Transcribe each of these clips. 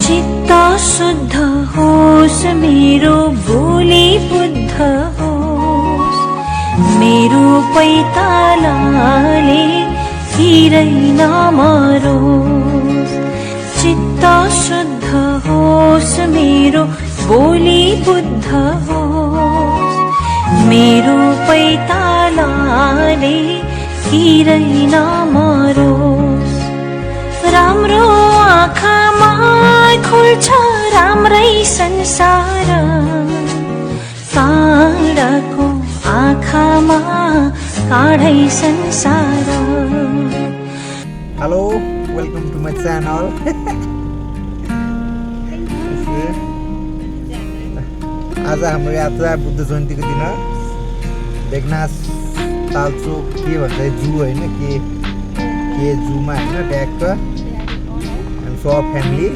चित्त शुद्ध होस् मेरो बोली बुद्ध होस् मेरो पैतालाले हिरै नमरोस् चित्त शुद्ध होस् मेरो बोली बुद्ध होस् मेरो पैतालाले हिरै नमरोस् राम्रो आँखामा खुल्छ राम्रै संसार काँडाको आँखामा काँडै संसार। Hello welcome to my channel. आज हाम्रो यात्रा बुद्ध जयन्तीको दिन बेगनास तालचोक के भन्छ जू होइन के जूमा होइन ट्याक्क हामी सब फ्यामिली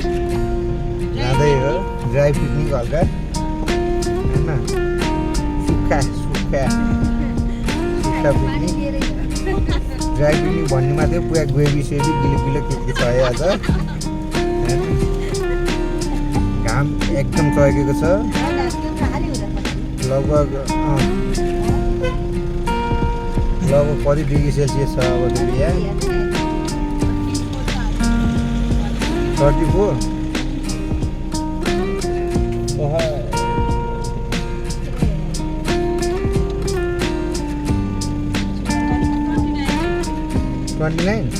जाँदै हो ड्राई पिकनिक हल्का होइन सुक्खा पिकनिक ड्राई पिकनिक भन्ने मात्रै पुरा ग्रेभी सेभी गिलो के छ है आज। घाम एकदम चर्केको छ लगभग कति डिग्री सेल्सियस छ अब फेरि यहाँ 34 29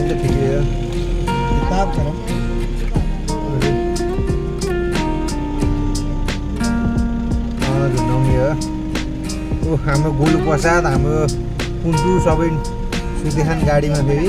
त ठिकै हो किताब छ हाम्रो गोलु प्रसाद हाम्रो कुन्टु सबै सुतेखान गाडीमा फेरि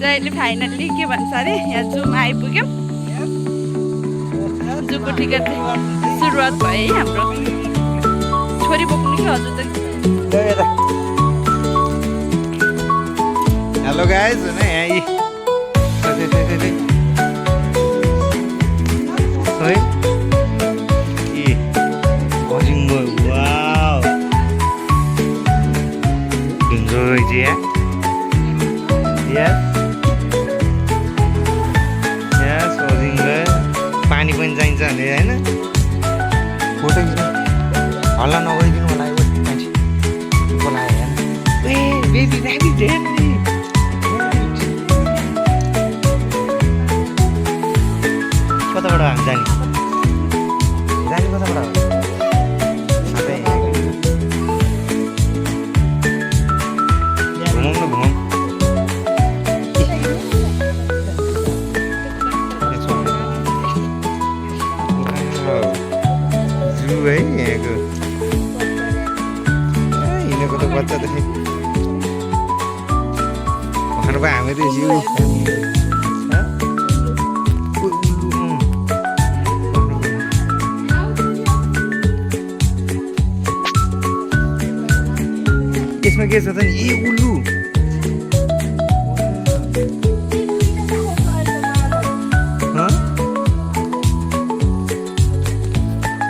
चाहिँ अहिले फाइनल्ली के भन्छ अरे यहाँ जूमा आइपुग्यौँ जूको टिकट सुरुवात भयो है हाम्रो छोरी बोक्नु कि हजुर त हेलो गाइस होइन यहाँ है वाव enjoy dia या सोधिङ पानी पनि चाहिन्छ भने होइन फोटो खिच्नु हल्ला नगरिदिनु होला मान्छे बोलायो ए बेबी ऱ्याबिट हेर्ने कताबाट हामी जाने कताबाट घुमाउँ न घुमाउँ जू है यहाँको हिँडेको त बच्चा त घरमा हामीहरू जिउ यसमा के छ त नि ए उल्लु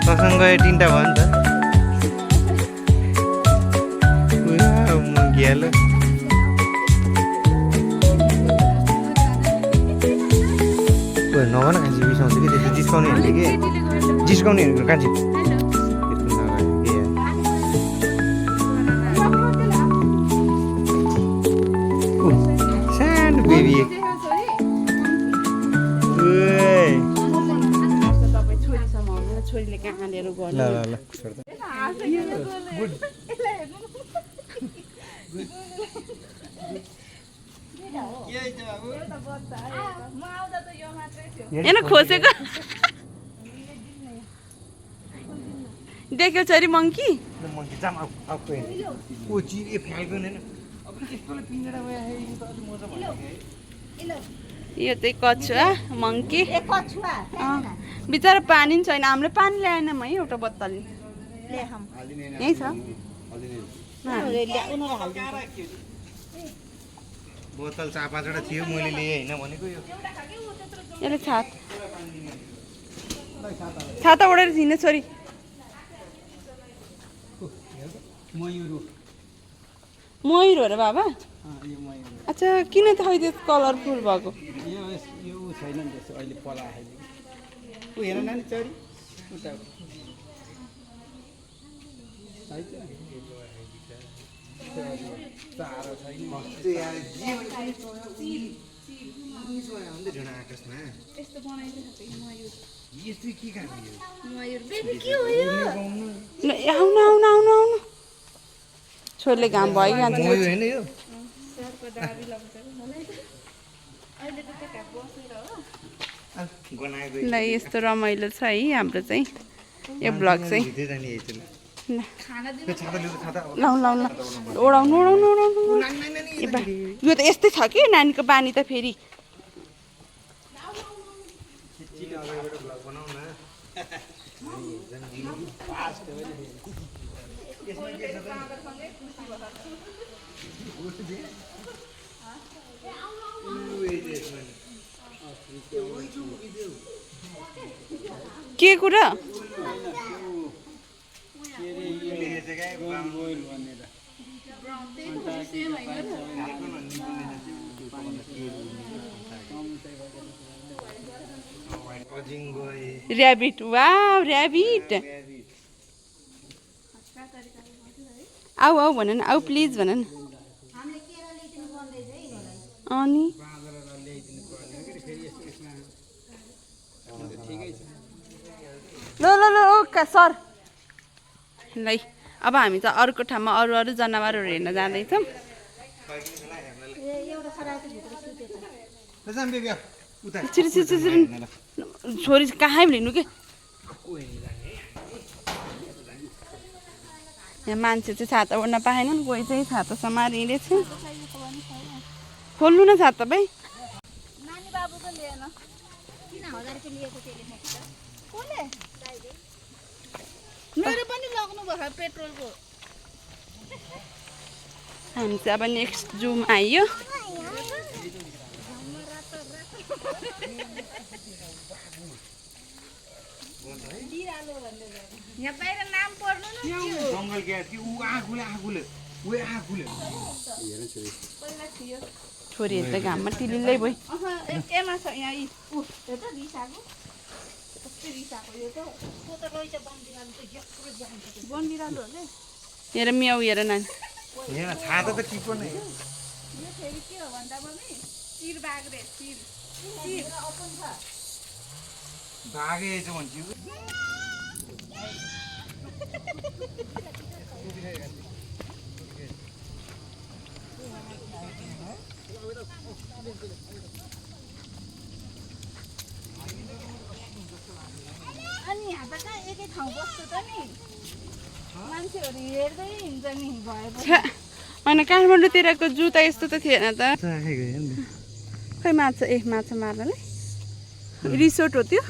तसँग 3टा भयो नि त ग्यालो नभन कान्छी बिसाउँछ कि त्यसो जिस्काउने हेर्ने कि जिस्काउने हेर्नु कान्छी सानो बेबी छोरीले कहाँनिर ल गर्नु ल ल हेर्न खोसेको देख्यो छोरी मङ्की मङ्की जाम आउ ओ चिरे फ्याल्कन हैन अब त्यस्तोले पिन्जरा गयो है यो त अझ मजा भयो यो चाहिँ कछुवा मङ्की बिचरा पानी पनि छैन हामीले पानी ल्याएनौँ है एउटा बोतल यहीँ छ बोतल 4-5वटा थियो मैले लिएँ हैन भनेको यो यसले छाता ओढेर हिँड्ने छोरी मयूर हो र बाबा अच्छा किन त खै त्यो कलरफुल भएको आउनु आउनु आउनु आउनु छोरीले घाम भइहाल्छ ल यस्तो रमाइलो छ है हाम्रो चाहिँ यो ब्लग चाहिँ लाउनु लाउनु ओढाउनु ओढाउनु ओढाउनु यो त यस्तै छ कि नानीको बानी त फेरि के कुरा ऱ्याबिट वाउ ऱ्याबिट आऊ आऊ भन न आऊ प्लिज भन न अनि ल ल ल ओके सर ल अब हामी चाहिँ अर्को ठाउँमा अरू अरू जनावरहरू हेर्न जाँदैछौँ छोरी कहाँ लिनु के यहाँ मान्छे चाहिँ छाता ओढ्न पाएनन् कोही चाहिँ छाता समाएर हिँडेछ खोल्नु न छाता भाइ मेरो पनि लग्नु भयो पेट्रोलको हामी चाहिँ अब नेक्स्ट जुम आइयो यहाँ बाहिर नाम पढ्नु न जङ्गल ग्यास कि ऊ आगुले छोरीहरू त घाममा टिलिँदै भयो एमा छ यहाँ हेर म्याउ हेर नानी यहाँ छाता त के पर्ने भागे चाहिँ भन्छु अनि यहाँ त कहाँ एकै ठाउँ बस्छु त नि मान्छेहरू हेर्दै हिँड्छ नि भएपछि होइन काठमाडौँतिरको जुत्ता यस्तो त थिएन त खै माछा माछा मार्नलाई रिसोर्ट हो त्यो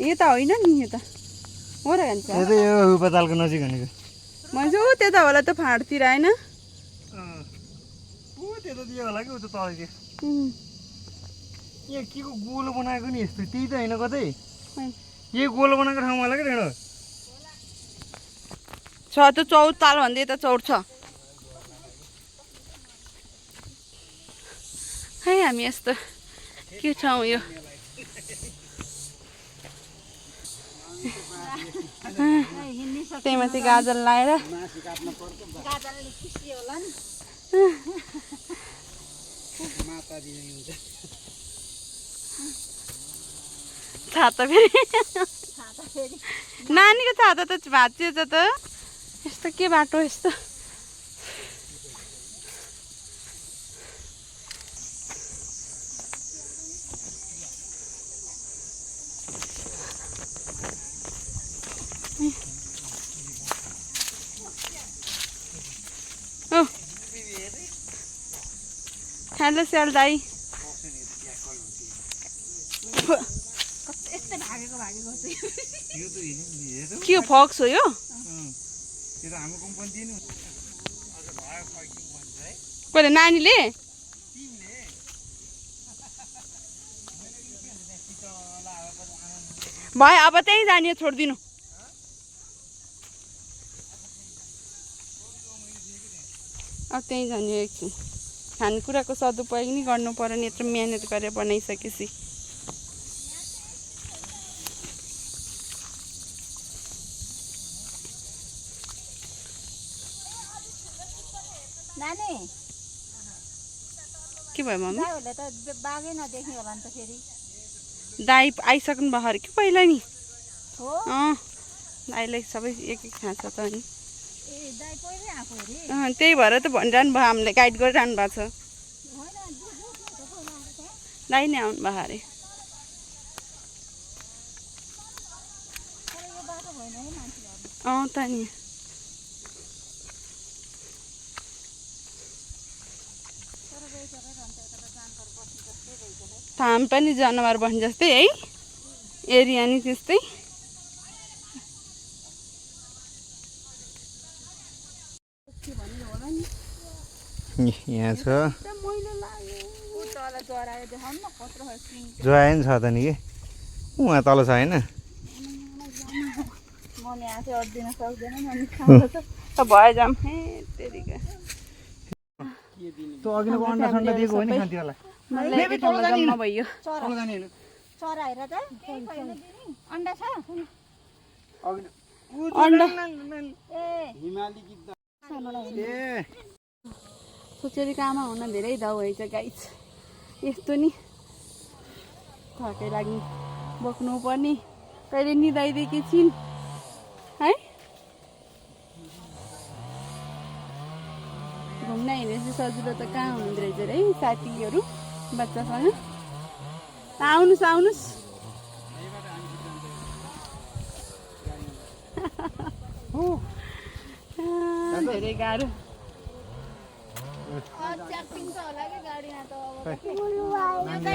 यो त होइन नि यो त हो र भन्छ यो उपतालको नजिक भनेको भन्छ ऊ त्यता होला त फाँडतिर होइन त्यता दियो होला कि ऊ त तल यहाँ के को गोलो बनाएको नि यस्तो त्यही त होइन कतै यही गोलो बनाएको ठाउँमा होला कि ढेँडो छ त चौताल भन्दै यता चौर छ है हामी यस्तो के ठाउँ यो त्यही माथि गाजर लाएर छाता फेरि नानीको छाता त भाँचिएछ त यस्तो के बाटो यस्तो हेलो स्याल दाई के हो फक्स हो यो कहिले नानीले भयो अब त्यहीँ जाने छोडिदिनु अब त्यहीँ जाने एकछिन खानेकुराको सदुपयोग नि गर्नु पर्यो नि यत्रो मिहिनेत गरेर बनाइसकेपछि नानी के भयो मम्मी दाइहरूले त बाघै नदेख्ने होला नि त फेरि दाइ आइसक्नु भयो अरे कि पहिला नि हो दाइलाई सबै एक एक थाहा छ त अनि ए दाइ पहिल्यै आएको अरे त्यही भएर त भनिरहनु भयो हामीले गाइड गरिरहनु भएको छ दाइ नै आउनु भयो अरे त नि थाम पनि जनावर बस्ने जस्तै है एरिया नि त्यस्तै यहाँ छ जोया नि छ त नि कि उहाँ तल छ होइन भयो जाम त्यो अघिको अन्डा सन्डा दिएको हो नि खान्तीवाला भयो चरा हेर त अन्डा छ सोचेको आमा हुन धेरै धाउ भएछ गाइस यस्तो नि थकै लाग्ने बोक्नु पर्ने कहिले निदाइदिएकी छिन् है घुम्न हिँडेपछि सजिलो त कहाँ हुनुहुँदो रहेछ है साथीहरू बच्चासँग आउनुहोस् आउनुहोस् धेरै गाह्रो नानी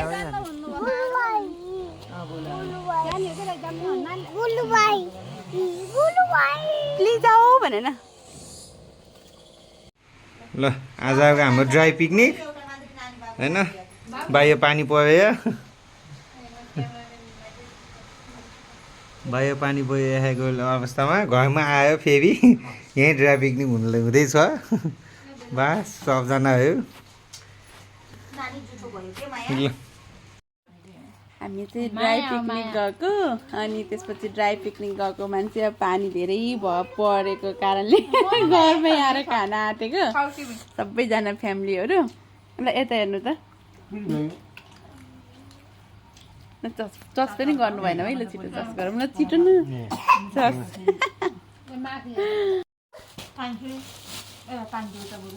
आयो प्लिज आऊ भने न ल आजको हाम्रो ड्राई पिकनिक होइन बाहिर पानी पर्यो बाहिर पानी परिरहेको अवस्थामा घरमा आयो फेरि यहीँ ड्राई पिकनिक हुँदैछ बस सबजना हो ल हामी चाहिँ ड्राई पिकनिक गएको अनि त्यसपछि ड्राई पिकनिक गएको मान्छे अब पानी धेरै परेको कारणले घरमै आएर खाना आँटेको सबैजना फ्यामिलीहरू ल यता हेर्नु त चस पनि गर्नु भएन है ल छिटो चस गरौँ ल छिटो न चस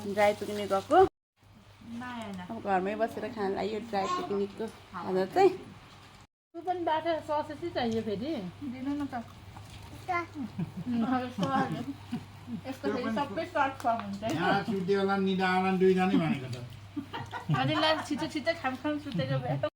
ड्राई पिकनिक गएको अब घरमै बसेर खान लाग्यो ड्राई पिकनिकको हजुर चाहिँ छिटो छिटो खाम सुतेको